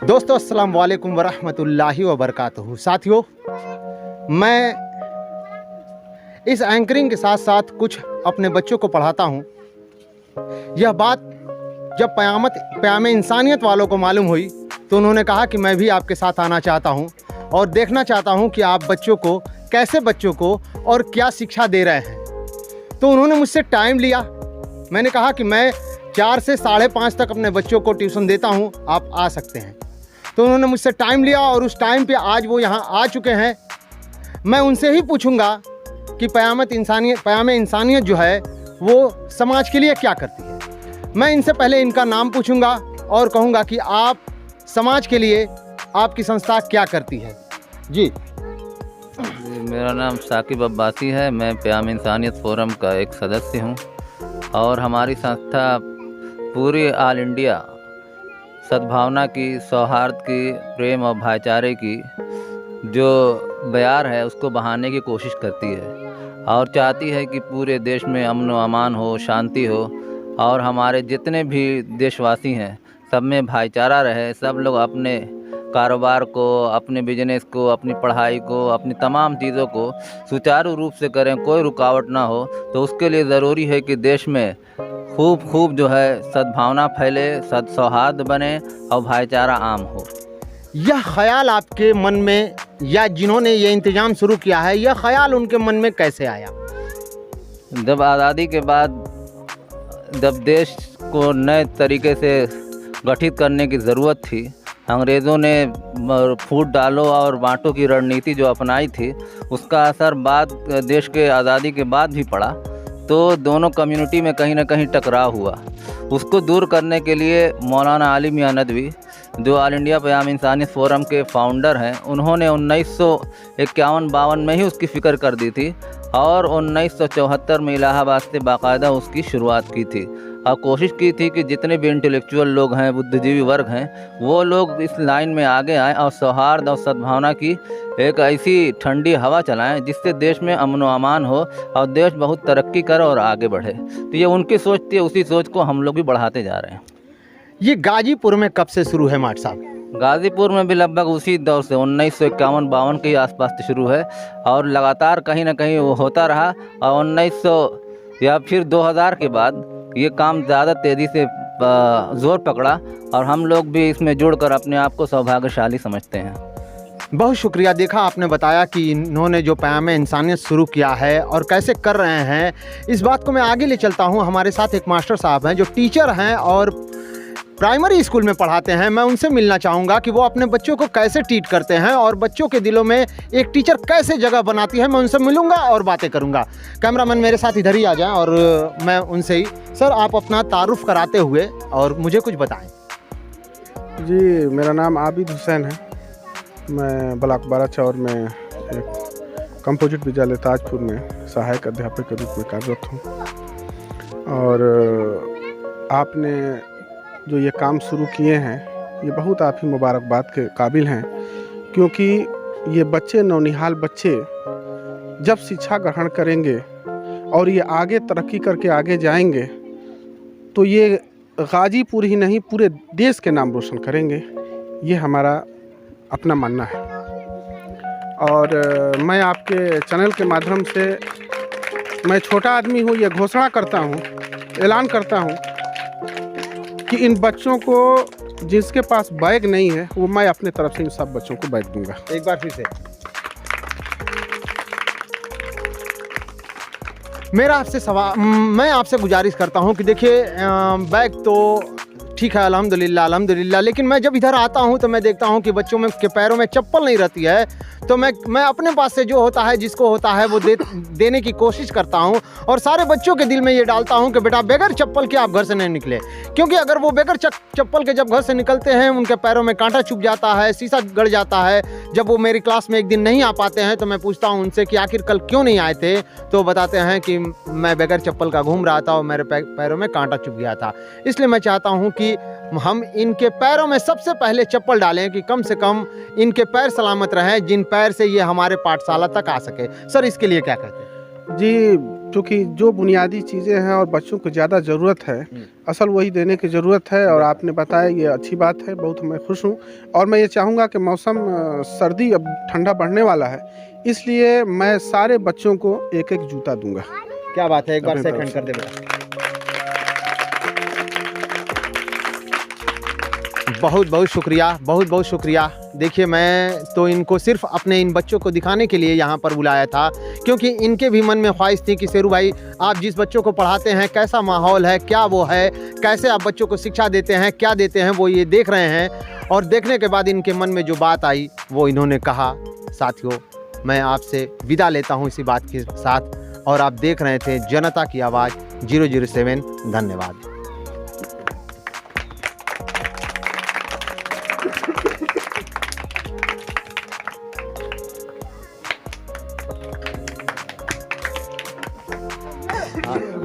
दोस्तों अस्सलाम वालेकुम वरहमतुल्लाहि वबरकातुहू। साथियों, मैं इस एंकरिंग के साथ साथ कुछ अपने बच्चों को पढ़ाता हूँ। यह बात जब क़याम इंसानियत वालों को मालूम हुई तो उन्होंने कहा कि मैं भी आपके साथ आना चाहता हूँ और देखना चाहता हूँ कि आप बच्चों को और क्या शिक्षा दे रहे हैं। तो उन्होंने मुझसे टाइम लिया। मैंने कहा कि मैं 4 से 5:30 तक अपने बच्चों को ट्यूशन देता हूँ, आप आ सकते हैं। तो उन्होंने मुझसे टाइम लिया और उस टाइम पे आज वो यहाँ आ चुके हैं। मैं उनसे ही पूछूंगा कि क़याम इंसानियत जो है वो समाज के लिए क्या करती है। मैं इनसे पहले इनका नाम पूछूंगा और कहूँगा कि आप समाज के लिए आपकी संस्था क्या करती है। जी, मेरा नाम साकिब अब्बासी है। मैं क़याम इंसानियत फोरम का एक सदस्य हूँ और हमारी संस्था पूरी ऑल इंडिया सद्भावना की, सौहार्द की, प्रेम और भाईचारे की जो बयार है उसको बढ़ाने की कोशिश करती है और चाहती है कि पूरे देश में अमन व अमान हो, शांति हो और हमारे जितने भी देशवासी हैं सब में भाईचारा रहे। सब लोग अपने कारोबार को, अपने बिजनेस को, अपनी पढ़ाई को, अपनी तमाम चीज़ों को सुचारू रूप से करें, कोई रुकावट ना हो। तो उसके लिए ज़रूरी है कि देश में खूब जो है सद्भावना फैले, सौहार्द बने और भाईचारा आम हो। यह ख्याल आपके मन में या जिन्होंने ये इंतज़ाम शुरू किया है, यह ख्याल उनके मन में कैसे आया? जब आज़ादी के बाद जब देश को नए तरीके से गठित करने की ज़रूरत थी, अंग्रेज़ों ने फूट डालो और बांटो की रणनीति जो अपनाई थी उसका असर बाद देश के आज़ादी के बाद भी पड़ा। तो दोनों कम्युनिटी में कहीं ना कहीं टकराव हुआ। उसको दूर करने के लिए मौलाना अली मियां नदवी जो ऑल इंडिया क़याम इंसानियत फोरम के फाउंडर हैं, उन्होंने 1951-52 में ही उसकी फ़िक्र कर दी थी और 1974 में इलाहाबाद से बाकायदा उसकी शुरुआत की थी और कोशिश की थी कि जितने भी इंटेलेक्चुअल लोग हैं, बुद्धिजीवी वर्ग हैं, वो लोग इस लाइन में आगे आएँ और सौहार्द और सद्भावना की एक ऐसी ठंडी हवा चलाएं जिससे देश में अमन व अमान हो और देश बहुत तरक्की करे और आगे बढ़े। तो ये उनकी सोच थी, उसी सोच को हम लोग भी बढ़ाते जा रहे हैं। ये गाजीपुर में कब से शुरू है माट साहब? गाज़ीपुर में भी लगभग उसी दौर से 1951-52 के आसपास से शुरू है और लगातार कहीं ना कहीं वो होता रहा और 1900 या फिर 2000 के बाद ये काम ज़्यादा तेज़ी से ज़ोर पकड़ा और हम लोग भी इसमें जुड़कर अपने आप को सौभाग्यशाली समझते हैं। बहुत शुक्रिया। देखा, आपने बताया कि इन्होंने जो क़याम इंसानियत शुरू किया है और कैसे कर रहे हैं, इस बात को मैं आगे ले चलता हूँ। हमारे साथ एक मास्टर साहब हैं जो टीचर हैं और प्राइमरी स्कूल में पढ़ाते हैं। मैं उनसे मिलना चाहूँगा कि वो अपने बच्चों को कैसे ट्रीट करते हैं और बच्चों के दिलों में एक टीचर कैसे जगह बनाती है। मैं उनसे मिलूँगा और बातें करूँगा। कैमरामैन मेरे साथ इधर ही आ जाएं और मैं उनसे ही, सर आप अपना तारुफ कराते हुए और मुझे कुछ बताएं। जी, मेरा नाम आबिद हुसैन है। मैं ब्लॉक 12 चौर में एक कंपोजिट विद्यालय ताजपुर में सहायक अध्यापक के रूप में कार्यरत हूँ। और आपने जो ये काम शुरू किए हैं ये बहुत आप ही मुबारकबाद के काबिल हैं, क्योंकि ये बच्चे, नौनिहाल बच्चे जब शिक्षा ग्रहण करेंगे और ये आगे तरक्की करके आगे जाएंगे तो ये गाजीपुर ही नहीं पूरे देश के नाम रोशन करेंगे। ये हमारा अपना मानना है। और मैं आपके चैनल के माध्यम से, मैं छोटा आदमी हूँ, ये घोषणा करता हूँ, ऐलान करता हूँ कि इन बच्चों को जिसके पास बैग नहीं है वो मैं अपने तरफ से इन सब बच्चों को बैग दूंगा। एक बार फिर से मैं आपसे गुजारिश करता हूं कि देखिए, बैग तो ठीक है, अल्हम्दुलिल्लाह, लेकिन मैं जब इधर आता हूं तो मैं देखता हूं कि बच्चों के पैरों में चप्पल नहीं रहती है। तो मैं अपने पास से जो होता है, जिसको होता है, वो देने की कोशिश करता हूं और सारे बच्चों के दिल में ये डालता हूं कि बेटा बगैर चप्पल के आप घर से नहीं निकले, क्योंकि अगर वो बगैर चप्पल के जब घर से निकलते हैं उनके पैरों में कांटा चुभ जाता है, शीशा गड़ जाता है। जब वो मेरी क्लास में एक दिन नहीं आ पाते हैं तो मैं पूछता हूं उनसे कि आखिर कल क्यों नहीं आए थे, तो बताते हैं कि मैं बगैर चप्पल का घूम रहा था और मेरे पैरों में कांटा चुभ गया था। इसलिए मैं चाहता हूँ कि हम इनके पैरों में सबसे पहले चप्पल डालें कि कम से कम इनके पैर सलामत रहें, जिन पैर से ये हमारे पाठशाला तक आ सके। सर, इसके लिए क्या कहते हैं? जी, क्योंकि जो बुनियादी चीज़ें हैं और बच्चों को ज़्यादा ज़रूरत है, असल वही देने की ज़रूरत है। और आपने बताया ये अच्छी बात है, बहुत मैं खुश हूँ। और मैं ये चाहूँगा कि मौसम सर्दी अब ठंडा बढ़ने वाला है, इसलिए मैं सारे बच्चों को एक एक जूता दूंगा। क्या बात है, एक बार अपने सेकंड तरफ कर दे बेटा। बहुत बहुत शुक्रिया, बहुत बहुत शुक्रिया। देखिए, मैं तो इनको सिर्फ अपने इन बच्चों को दिखाने के लिए यहाँ पर बुलाया था, क्योंकि इनके भी मन में ख्वाहिश थी कि शेरू भाई, आप जिस बच्चों को पढ़ाते हैं कैसा माहौल है, क्या वो है, कैसे आप बच्चों को शिक्षा देते हैं, क्या देते हैं, वो ये देख रहे हैं। और देखने के बाद इनके मन में जो बात आई वो इन्होंने कहा। साथियों, मैं आपसे विदा लेता हूँ इसी बात के साथ, और आप देख रहे थे जनता की आवाज़ 007। धन्यवाद। हाँ।